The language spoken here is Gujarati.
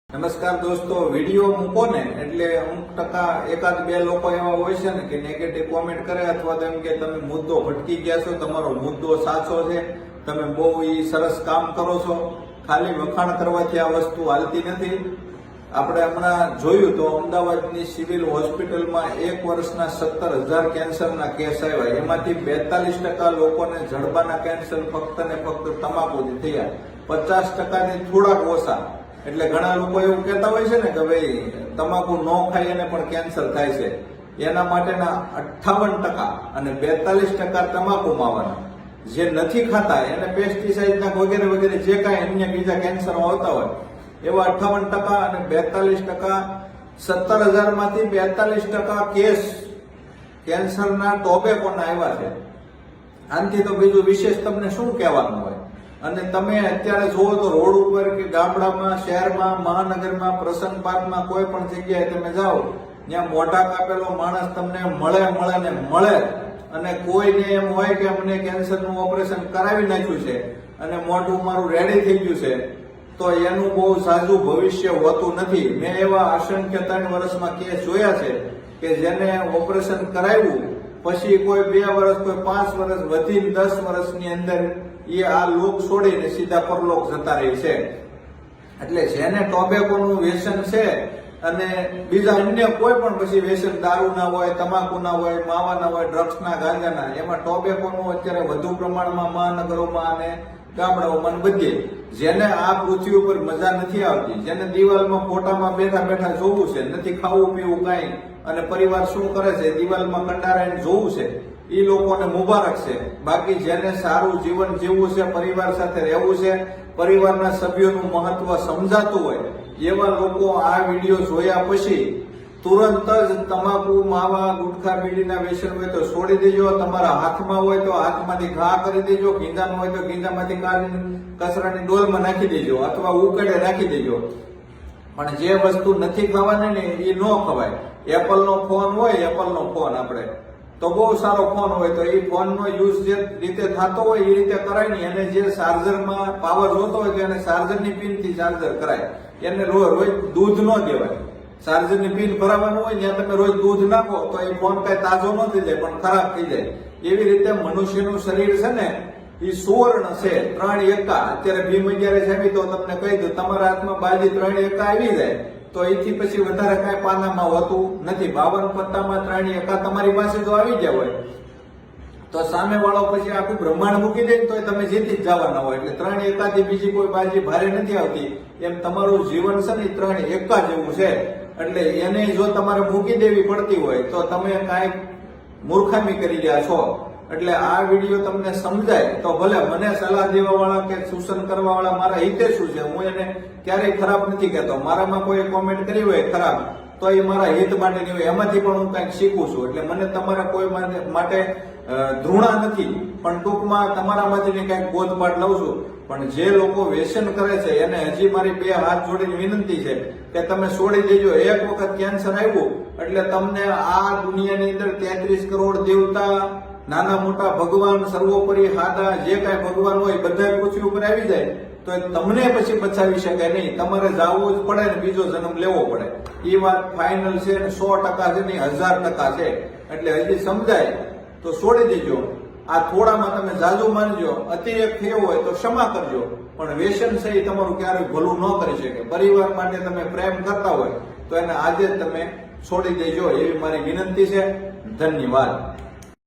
નમસ્કાર દોસ્તો, વિડીયો મૂકો ને એટલે અમુક ટકા એકાદ બે લોકો એવા હોય છે ને કે નેગેટિવ કોમેન્ટ કરે અથવા તો એમ કે તમે મુદ્દો ભટકી ગયા છો, તમારો મુદ્દો સાચો છે, તમે બહુ સરસ કામ કરો છો. ખાલી વખાણ કરવાથી આ વસ્તુ હાલતી નથી. આપણે હમણાં જોયું તો અમદાવાદની સિવિલ હોસ્પિટલમાં 1 વર્ષના 17,000 કેન્સરના કેસ આવ્યા. એમાંથી 42% લોકોને જડબાના કેન્સર ફક્ત ને ફક્ત તમાકુથી થયા, 50%થી થોડાક ઓછા. એટલે ઘણા લોકો એવું કહેતા હોય છે ને કે ભાઈ તમાકુ ન ખાઈ એને પણ કેન્સર થાય છે. એના માટેના 58% અને 42% તમાકુમાં આવવાના. જે નથી ખાતા એને પેસ્ટિસાઇડના વગેરે વગેરે જે કાંઈ અન્ય બીજા કેન્સરો આવતા હોય એવા 58% અને 42%, 17,000 માંથી 42% કેસ કેન્સરના ટોબેકોના આવ્યા છે. આનાથી તો બીજું વિશેષ તમને શું કહેવાનું હોય? અને તમે અત્યારે જોવો તો રોડ ઉપર કે ગામડામાં, શહેરમાં, મહાનગરમાં, પ્રસંગ પાર્કમાં કોઈ પણ જગ્યાએ તમે જાઓ ત્યાં મોઢા કાપેલો માણસ તમને મળે અને કોઈને એમ હોય કે અમને કેન્સરનું ઓપરેશન કરાવી નાખ્યું છે અને મોઢું મારું રેડી થઈ ગયું છે, તો એનું બહુ સાજું ભવિષ્ય હોતું નથી. મેં એવા અસંખ્ય 3 વર્ષમાં કેસ જોયા છે કે જેને ઓપરેશન કરાવ્યું પછી કોઈ 2 વર્ષ, કોઈ 5 વર્ષ, વધી 10 વર્ષની અંદર એ આ લોક છોડીને સીધા પરલોક જતા રહે છે. એટલે જેને ટોબેકોનું વ્યસન છે અને બીજા અન્ય કોઈ પણ પછી વ્યસન, દારૂના હોય, તમાકુના હોય, માવાના હોય, ડ્રગ્સના, ગાંજાના, એમાં ટોબેકોનું અત્યારે વધુ પ્રમાણમાં મહાનગરોમાં અને ગામડાઓમાં બધે. જેને આ પૃથ્વી ઉપર મજા નથી આવતી, જેને દિવાલમાં ફોટામાં બેઠા બેઠા જોવું છે, નથી ખાવું પીવું કાંઈ, અને પરિવાર શું કરે છે દિવાલમાં કંડારાઈને જોવું છે, એ લોકોને મુબારક છે. બાકી જેને સારું જીવન જીવવું છે, પરિવાર સાથે રહેવું છે, પરિવારના સભ્યોનું મહત્વ સમજાતું હોય એવા લોકો આ વિડીયો જોયા પછી તુરંત જ તમાકુ, માવા, ગુટખા, બીડીના વ્યસન હોય તો છોડી દેજો. તમારા હાથમાં હોય તો હાથમાંથી ઘા કરી દેજો, ગીંજામાં હોય તો ગીંજામાંથી કચરાની ડોલમાં નાખી દેજો અથવા ઉકળે નાખી દેજો. પણ જે વસ્તુ નથી ખાવાની ને એ ન ખવાય. એપલનો ફોન હોય, એપલનો ફોન આપણે તો બહુ સારો ફોન હોય તો એ ફોનનો યુઝ જે રીતે થતો હોય એ રીતે કરાય નહીં. અને જે ચાર્જરમાં પાવર જોતો હોય તો એને ચાર્જરની પિનથી ચાર્જર કરાય. એને રોજ દૂધ ન દેવાય. ચાર્જરની પિન ભરાવાનું હોય ત્યાં તમે રોજ દૂધ નાખો તો એ ફોન કઈ તાજો ન થઈ જાય પણ ખરાબ થઈ જાય. એવી રીતે મનુષ્યનું શરીર છે ને એ સુવર્ણ છે, 3 એકા. અત્યારે ભીમ 11 આવી તો તમને કહી દઉં, તમારા હાથમાં બાજી 3 એકા આવી જાય તો એથી પછી વધારે કાંઈ પાનામાં હોતું નથી. 52 પત્તામાં 3 એકા તમારી પાસે જો આવી ગયા હોય તો સામે વાળો પછી આખું બ્રહ્માંડ મૂકી દે તો તમે જીતી જ જવાના હોય. એટલે 3 એકાથી બીજી કોઈ બાજી ભારે નથી આવતી. એમ તમારું જીવન છે ને 3 એકા જેવું છે. એટલે એને જો તમારે મૂકી દેવી પડતી હોય તો તમે કાંઈક મૂર્ખામી કરી રહ્યા છો. એટલે આ વિડીયો તમને સમજાય તો ભલે. મને સલાહ દેવા વાળા કે સૂચન કરવા વાળા મારા હિતે શું છે, હું એને ક્યારેય ખરાબ નથી કહેતો. મારામાં કોઈ કોમેન્ટ કરી હોય ખરાબ તો એ મારા હિત માટેની હોય, એમાંથી પણ હું કંઈક શીખું છું. એટલે મને તમારા કોઈ માટે ધૃણા નથી, પણ ટૂંકમાં તમારામાંથી કંઈક બોધપાઠ લઉં છું. પણ જે લોકો વ્યસન કરે છે એને હજી મારી 2 હાથ જોડીને વિનંતી છે કે તમે છોડી દેજો. એક વખત કેન્સર આવ્યું એટલે તમને આ દુનિયાની અંદર 33 કરોડ દેવતા, નાના મોટા ભગવાન, સર્વોપરી હાદા જે કાંઈ ભગવાન હોય બધા પૃથ્વી ઉપર આવી જાય તો તમને પછી બચાવી શકે નહીં. તમારે જાવવું જ પડે ને બીજો જન્મ લેવો પડે. એ વાત ફાઇનલ છે ને 100% છે નહીં, 1000% છે. એટલે હજી સમજાય તો છોડી દેજો. આ થોડામાં તમે જાજુ માનજો, અતિરેક થયો હોય તો ક્ષમા કરજો. પણ વ્યસન છે એ તમારું ક્યારેય ભલું ન કરી શકે. પરિવાર માટે તમે પ્રેમ કરતા હોય તો એને આજે જ તમે છોડી દેજો એવી મારી વિનંતી છે. ધન્યવાદ.